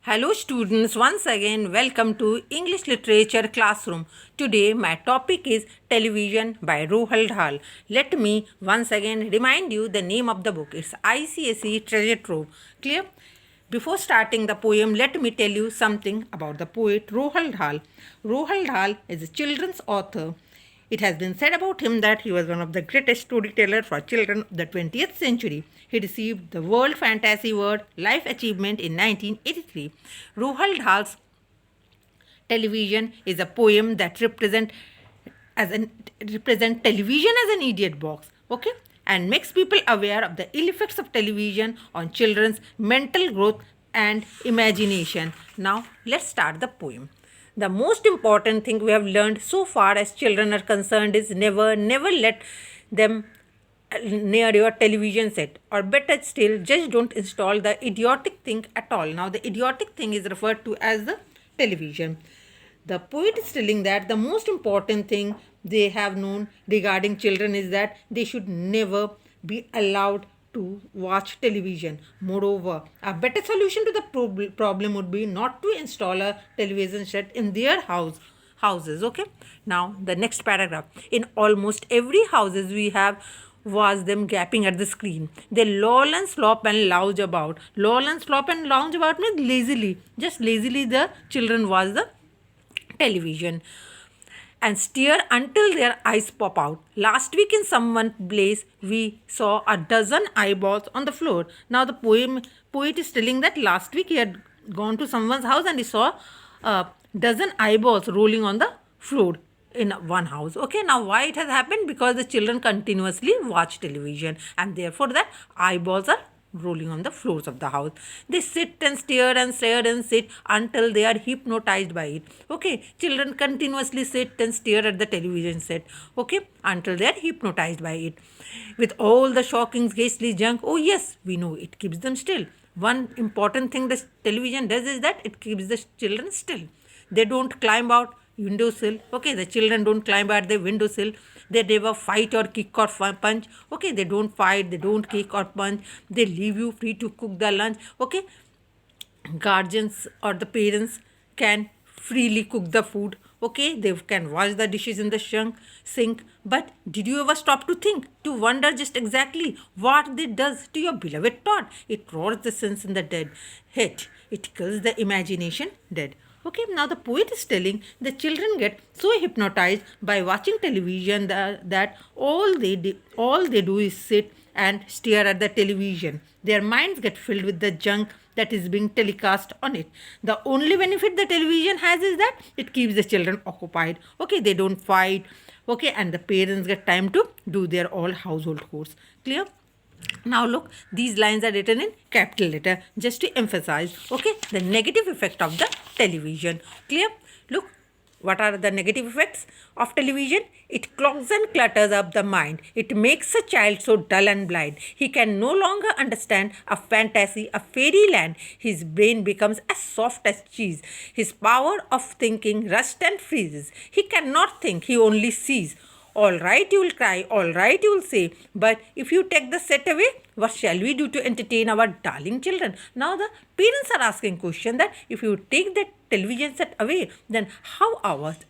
Hello students, once again welcome to English Literature Classroom. Today my topic is Television by Roald Dahl. Let me once again remind you the name of the book. It's ICSE Treasure Trove. Clear? Before starting the poem, let me tell you something about the poet Roald Dahl. Roald Dahl is a children's author. It has been said about him that he was one of the greatest storytellers for children of the 20th century. He received the World Fantasy Award Life Achievement in 1983. Roald Dahl's Television is a poem that represent television as an idiot box, okay, and makes people aware of the ill effects of television on children's mental growth and imagination. Now let's start the poem. The most important thing we have learned so far as children are concerned is never let them near your television set, or better still, just don't install the idiotic thing at all. Now the idiotic thing is referred to as the television. The poet is telling that the most important thing they have known regarding children is that they should never be allowed to watch television. Moreover, a better solution to the problem would be not to install a television set in their houses. Okay, now the next paragraph. In almost every houses we have was them gapping at the screen. They loll and slop and lounge about. Loll and slop and lounge about means lazily. Just lazily the children watch the television and stare until their eyes pop out. Last week in someone's place, we saw a dozen eyeballs on the floor. Now the poet is telling that last week he had gone to someone's house and he saw a dozen eyeballs rolling on the floor in one house. Okay, now why it has happened? Because the children continuously watch television and therefore that eyeballs are rolling on the floors of the house. They sit and stare and sit until they are hypnotized by it. Okay, children continuously sit and stare at the television set. Okay, until they are hypnotized by it. With all the shocking, ghastly junk, oh yes, we know it keeps them still. One important thing the television does is that it keeps the children still. They don't climb out windowsill. Okay, the children don't climb out the windowsill. They never fight or kick or punch. Okay, they don't fight, they don't kick or punch. They leave you free to cook the lunch. Okay, guardians or the parents can freely cook the food. Okay, they can wash the dishes in the sink. But did you ever stop to think, to wonder just exactly what it does to your beloved tot? It rots the sense in the dead head. It kills the imagination dead. Okay, now the poet is telling the children get so hypnotized by watching television that all they do is sit and stare at the television. Their minds get filled with the junk that is being telecast on it. The only benefit the television has is that it keeps the children occupied. Okay, they don't fight. Okay, and the parents get time to do their all household chores. Clear? Now look, these lines are written in capital letter just to emphasize, okay, the negative effect of the television. Clear? Look, what are the negative effects of television? It clogs and clutters up the mind. It makes a child so dull and blind. He can no longer understand a fantasy, a fairyland. His brain becomes as soft as cheese. His power of thinking rusts and freezes. He cannot think, he only sees. All right, you will cry. All right, you will say. But if you take the set away, what shall we do to entertain our darling children? Now the parents are asking question that if you take the television set away, then how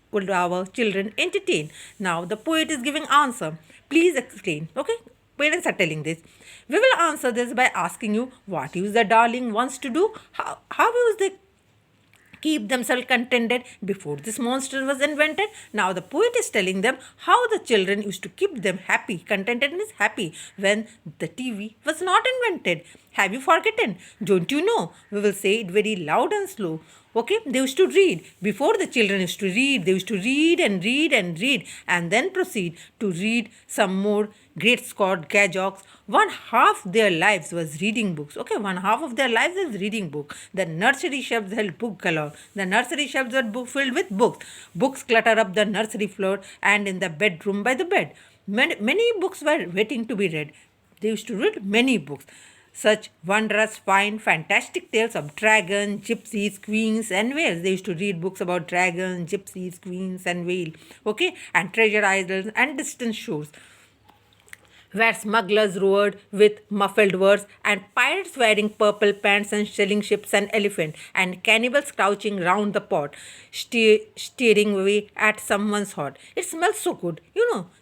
will our children entertain? Now the poet is giving answer. Please explain. Okay, parents are telling this. We will answer this by asking you what is the darling wants to do. How is the keep themselves contented before this monster was invented. Now the poet is telling them how the children used to keep them happy. Contented means happy when the TV was not invented. Have you forgotten? Don't you know? We will say it very loud and slow. Okay, they used to read. Before the children used to read, they used to read and read and read and then proceed to read some more great Scott Gageoks. One half their lives was reading books. Okay, one half of their lives is reading book. The nursery shelves held book galore. The nursery shelves were filled with books. Books clutter up the nursery floor and in the bedroom by the bed. Many books were waiting to be read. They used to read many books. Such wondrous, fine, fantastic tales of dragons, gypsies, queens, and whales. They used to read books about dragons, gypsies, queens, and whales. Okay, and treasure islands and distant shores. where smugglers roared with muffled words, and pirates wearing purple pants and sailing ships and elephant, and cannibals crouching round the pot, staring away at someone's hot. It smells so good.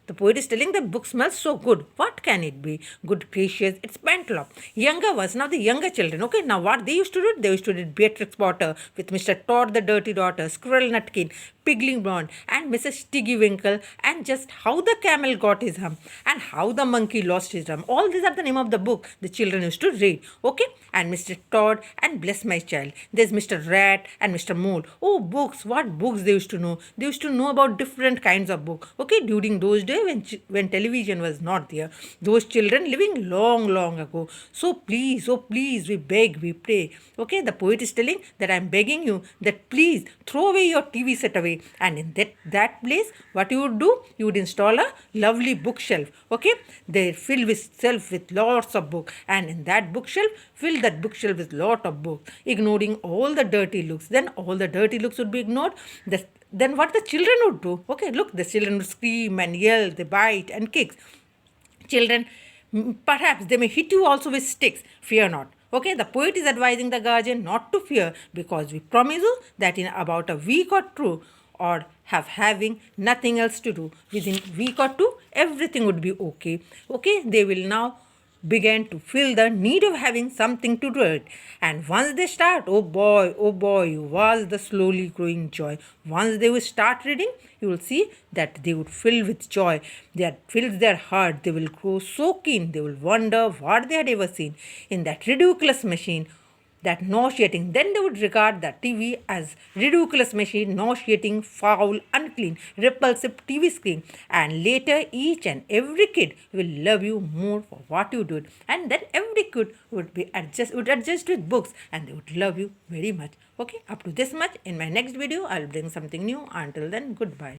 The poet is telling the book smells so good. What can it be? Good gracious, it's Pantalope. Younger ones, now the younger children. Okay, now what they used to do? They used to read Beatrix Potter with Mr. Todd the Dirty Daughter, Squirrel Nutkin, Pigling Blonde, and Mrs. Tiggy Winkle, and just how the camel got his hump, and how the monkey lost his drum. All these are the name of the book the children used to read. Okay, and Mr. Todd and Bless My Child. There's Mr. Rat and Mr. Mole. Oh, books! What books they used to know? They used to know about different kinds of book. Okay, during those days when television was not there, those children living long ago. So please, we beg, we pray. Okay, the poet is telling that I'm begging you that please throw away your TV set away, and in that place, what you would do? You would install a lovely bookshelf. Okay, they fill with self with lots of books, and in that bookshelf, fill that bookshelf with lot of books, ignoring all the dirty looks. Then all the dirty looks would be ignored. Then what the children would do? Okay, look, the children would scream and yell, they bite and kick. Children, perhaps they may hit you also with sticks. Fear not. Okay, the poet is advising the guardian not to fear, because we promise you that in about a week or two, or having nothing else to do, within week or two, everything would be okay. Okay, they will now begin to feel the need of having something to do it. And once they start, oh boy, was the slowly growing joy. Once they will start reading, you will see that they would fill with joy. That fills their heart. They will grow so keen. They will wonder what they had ever seen in that ridiculous machine, that nauseating. Then they would regard the TV as ridiculous machine, nauseating, foul, unclean, repulsive TV screen. And later, each and every kid will love you more for what you did. And then every kid would adjust with books, and they would love you very much. Okay, up to this much. In my next video, I'll bring something new. Until then, goodbye.